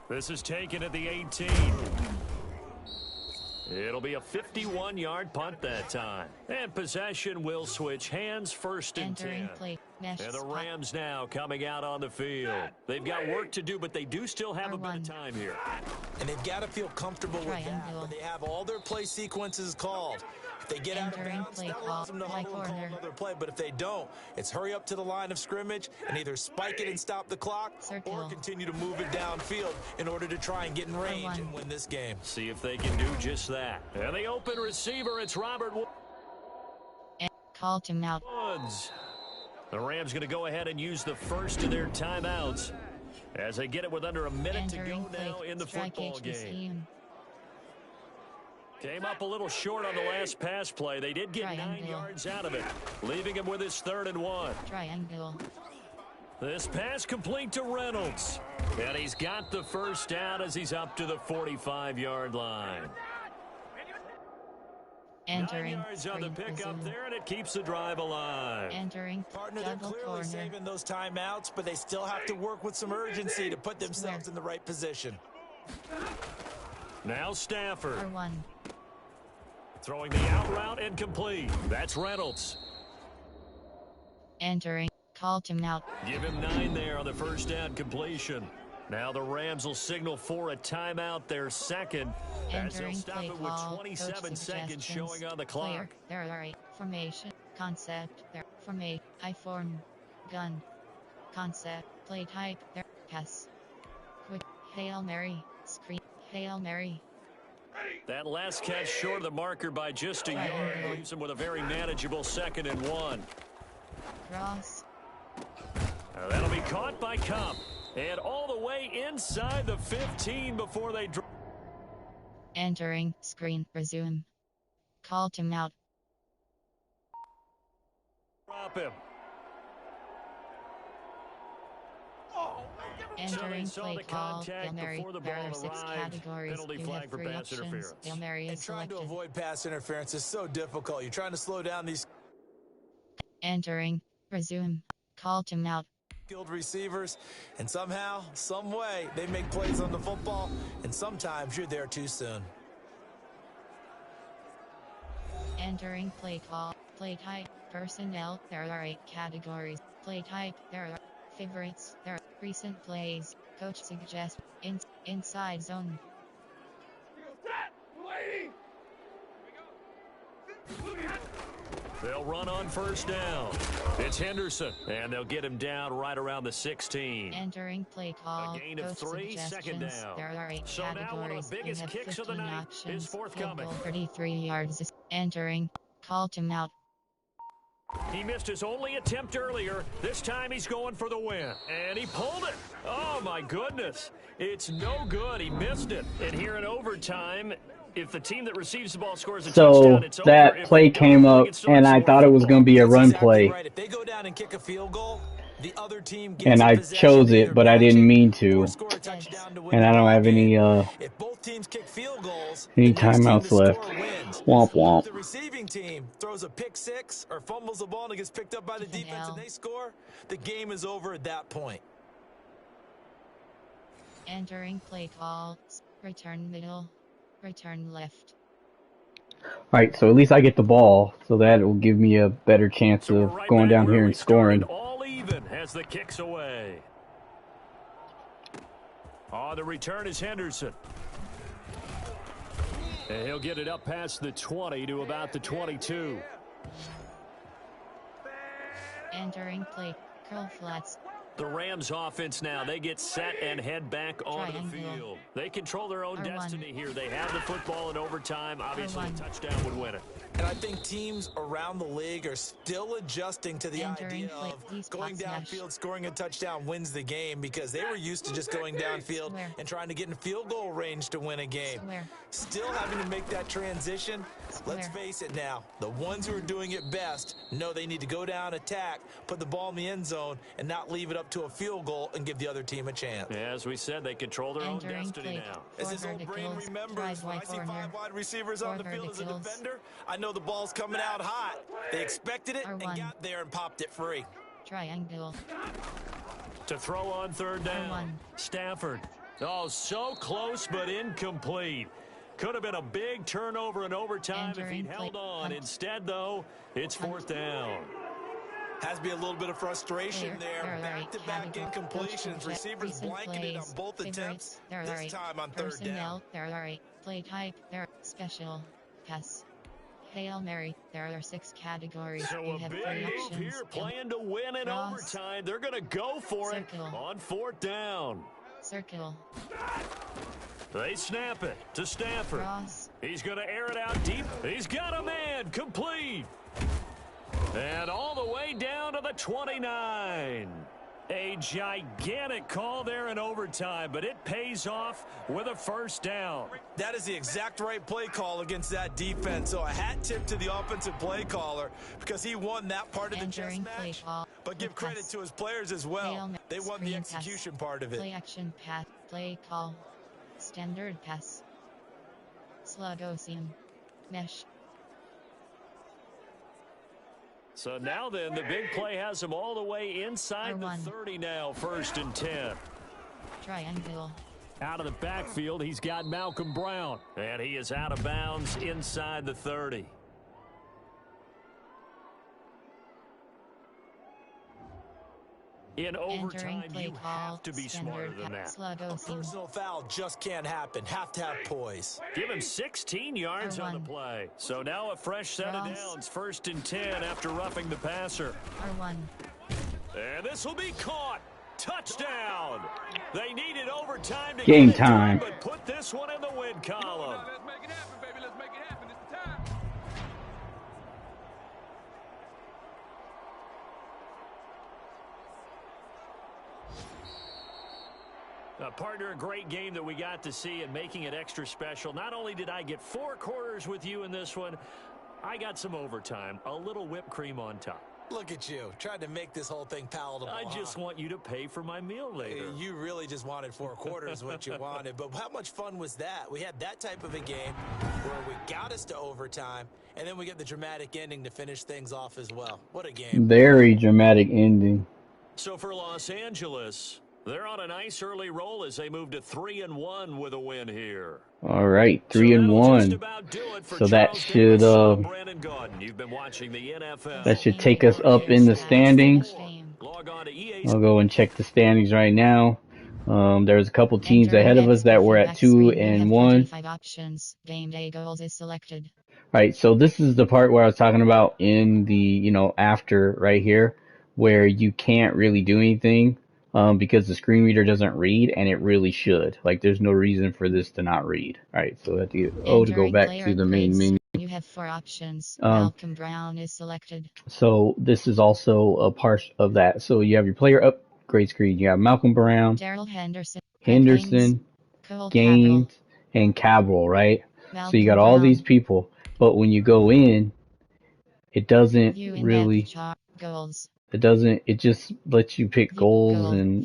This is taken at the 18. It'll be a 51-yard punt that time. And possession will switch hands 1st and 10. Entering play. Mesh And the spot. Rams now coming out on the field. They've got work to do, but they do still have a bit of R1. time here. And they've got to feel comfortable with that. Triangle. But they have all their play sequences called. If they get out of Entering bounds, play that allows them to call. huddle and High call corner. another play. But if they don't, it's hurry up to the line of scrimmage and either spike it and stop the clock Circle. or continue to move it downfield in order to try and get in range R1. and win this game. See if they can do just that. And the open receiver, it's Robert Call timeout. Woods. The Rams going to go ahead and use the first of their timeouts as they get it with under a minute to Entering go play. now in the Strike football HB game. scheme. Came up a little short on the last pass play. They did get 9 Triangle. yards out of it, leaving him with his 3rd and 1. Triangle. This pass complete to Reynolds. And he's got the 1st down as he's up to the 45-yard line. 9 Entering yards on the screen pickup prison. there, and it keeps the drive alive. Entering Partner, they're double clearly corner. saving those timeouts, but they still have to work with some urgency to put themselves in the right position. Now Stafford R1. throwing the out route incomplete. That's Reynolds. Entering Call timeout. Give him 9 there on the first down completion. Now the Rams will signal for a timeout, their second, as they'll stop it with 27 seconds showing on the clock. There are 8 formation, concept, there, formate, I form, gun, concept, play type, there, pass, quick, Hail Mary, screen, Hail Mary. That last catch short of the marker by just a yard leaves him with a very manageable 2nd and 1. Cross. That'll be caught by Cup. And all the way inside the 15 before they drop. Entering, screen, resume. Call timeout. Drop him. Entering play call, Hail Mary, there are 6 categories. You have 3 options. Hail Mary is trying selected. to avoid pass interference is so difficult. You're trying to slow down these Entering, resume. Call timeout. skilled receivers, and somehow, some way, they make plays on the football, and sometimes you're there too soon. Entering play call, play type, personnel, there are 8 categories. Play type, there are favorites, there are recent plays, coach suggests, inside zone. They'll run on first down. It's Henderson, and they'll get him down right around the 16. Entering play call, A gain of 3, second down. There are 8 So categories. now one of the biggest kicks of the night is forthcoming. 33 yards. Entering, call timeout. He missed his only attempt earlier. This time he's going for the win. And he pulled it. Oh, my goodness. It's no good. He missed it. And here in overtime, if the team that receives the ball scores a touchdown, it's over. That play came up, and I thought it was going to be a run play. Right. If they go down and kick a field goal, the other team gets And I chose it, but I didn't mean to. And I don't have any if both teams kick field goals, any timeouts left. Womp womp. If the receiving team throws a pick 6 or fumbles the ball and it gets picked up by the defense and they score, the game is over at that point. Entering play call, return middle, return left. Alright, so at least I get the ball, so that will give me a better chance of going down here and scoring. All even as the kick's away. On the return is Henderson. And he'll get it up past the 20 to about the 22. Entering play, curl flats. The Rams offense now, they get set and head back onto the field. They control their own destiny here. They have the football in overtime. Obviously, a touchdown would win it. And I think teams around the league are still adjusting to the idea of going downfield, scoring a touchdown wins the game, because they were used to just going downfield and trying to get in field goal range to win a game. Still having to make that transition. Let's face it now, the ones who are doing it best know they need to go down, attack, put the ball in the end zone, and not leave it up to a field goal and give the other team a chance. Yeah, as we said, they control their own destiny now. As his old brain remembers, when I see 5 wide receivers on the field as a defender, I know the ball's coming out hot. They expected it and got there and popped it free. Triangle. To throw on third down. Stafford. Oh, so close but incomplete. Could have been a big turnover in overtime if he'd held on. Instead, though, it's fourth down. Has to be a little bit of frustration there. Back-to-back incompletions. Receivers blanketed on both attempts. This time on third down. There are 8. Play type. There are special. Pass. Hail Mary. There are 6 categories. So a big move here, playing to win in overtime. They're going to go for it on fourth down. Circle. They snap it to Stafford. He's going to air it out deep. He's got a man. Complete. And all the way down to the 29. A gigantic call there in overtime, but it pays off with a first down. That is the exact right play call against that defense. So a hat tip to the offensive play caller, because he won that part of the chess match. But give credit to his players as well. They won the execution part of it. Play action pass. Play call. Standard pass. Slugosium. Mesh. So now then, the big play has him all the way inside the 30 now, 1st and 10. Triangle. Out of the backfield, he's got Malcolm Brown. And he is out of bounds inside the 30. In overtime, Entering play you call, have to be smarter than that. A personal foul just can't happen. Have to have poise. Give him 16 yards on the R1. play. So now a fresh set of downs, 1st and 10 after roughing the passer. R1. And this will be caught. Touchdown. They needed overtime to Game get it done, time. but put this one in the win column. Let's make it happen, baby. Let's make it happen. It's the time. Partner, a great game that we got to see and making it extra special. Not only did I get 4 quarters with you in this one, I got some overtime, a little whipped cream on top. Look at you. Tried to make this whole thing palatable. I just want you to pay for my meal later. You really just wanted 4 quarters what you wanted. But how much fun was that? We had that type of a game where we got us to overtime, and then we get the dramatic ending to finish things off as well. What a game. Very dramatic ending. So for Los Angeles, they're on a nice early roll as they move to 3-1 with a win here. All right, 3-1. So that should take us up in the standings. I'll go and check the standings right now. There's a couple teams ahead of us that were at 2-1. Game day goals is selected. All right, so this is the part where I was talking about in the after right here, where you can't really do anything. Because the screen reader doesn't read, and it really should. Like, there's no reason for this to not read. All right, so I have to get to go back to the main menu. You have 4 options. Malcolm Brown is selected. So this is also a part of that. So you have your player upgrade screen. You have Malcolm Brown, Daryl Henderson, Gaines, and Cabral, right? Malcolm so you got all these people, but when you go in, it doesn't really. Goals. It just lets you pick goals and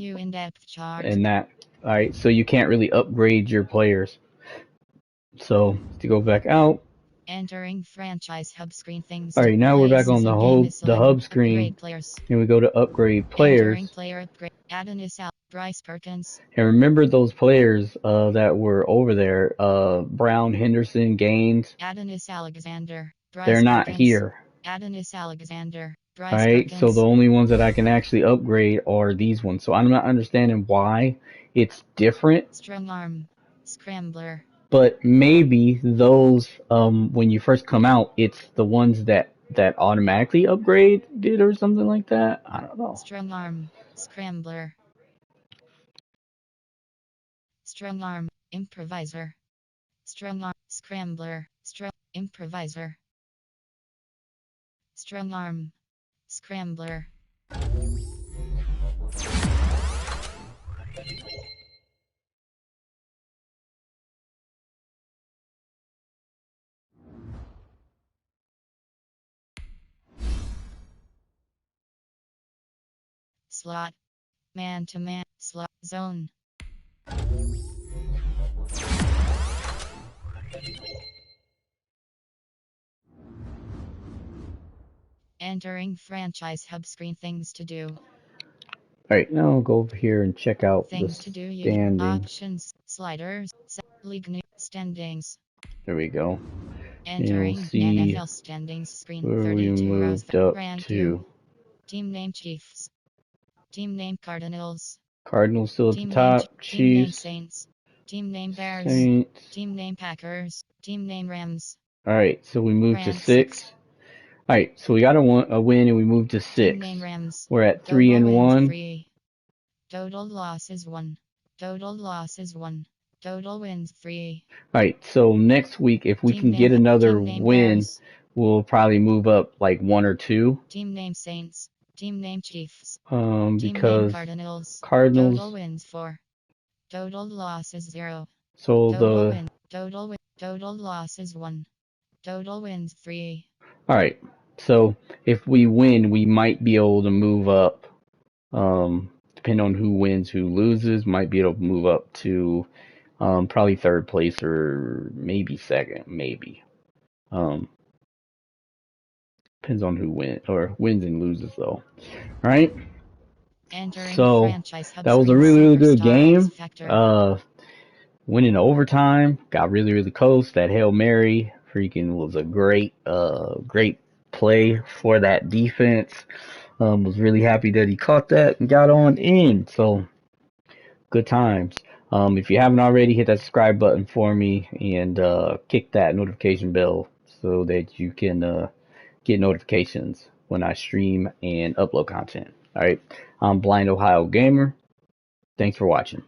that. All right, so you can't really upgrade your players. So to go back out. Entering franchise hub screen things. All right, now we're back on the hub screen, and we go to upgrade players. Entering player upgrade. Adonis Al, Bryce Perkins. And remember those players that were over there, Brown, Henderson, Gaines. Adonis Alexander. Bryce They're not Perkins. here. Adonis Alexander. Bryce Alright, Perkins. so the only ones that I can actually upgrade are these ones. So I'm not understanding why it's different. Strong arm. Scrambler. But maybe those, when you first come out, it's the ones that automatically upgraded or something like that. I don't know. Strong arm. Scrambler. Strong arm. Improviser. Strong arm. Scrambler. Improviser. Strong arm. Scrambler. Slot. Man-to-man. Slot. Zone. Entering franchise hub screen. Things to do. Alright, now I'll go over here and check out Things the to do. standings. Options. Sliders. League new standings. There we go. Entering NFL standings screen. Where 32 we rows. moved up Rank to. you. Team name Chiefs. Team name Cardinals. Cardinals still at Team the top. name, Chiefs. Team name Saints. Team name Bears. Saints. Team name Packers. Team name Rams. Alright, so we moved to Rams. 6. Alright, so we got a win and we moved to 6. Team name Rams. We're at Total 3-1. 3. Total losses 1. Total losses 1. Total wins 3. Alright, so next week, if we Team can name, get another team name win, Bears. we'll probably move up like 1 or 2. Team name Saints. Team name Chiefs. Team Because name Cardinals. Cardinals. Total wins 4. Total losses 0. So Total the. win. Total losses 1. Total wins 3. Alright, so if we win, we might be able to move up. Depending on who wins, who loses, might be able to move up to probably 3rd place or maybe 2nd, maybe. Depends on who wins and loses though. Alright? So that was a really, really good game. Winning overtime, got really, really close. That Hail Mary freaking was a great play for that defense. Was really happy that he caught that and got on in. So good times. If you haven't already, hit that subscribe button for me and kick that notification bell so that you can get notifications when I stream and upload content. All right. I'm Blind Ohio Gamer. Thanks for watching.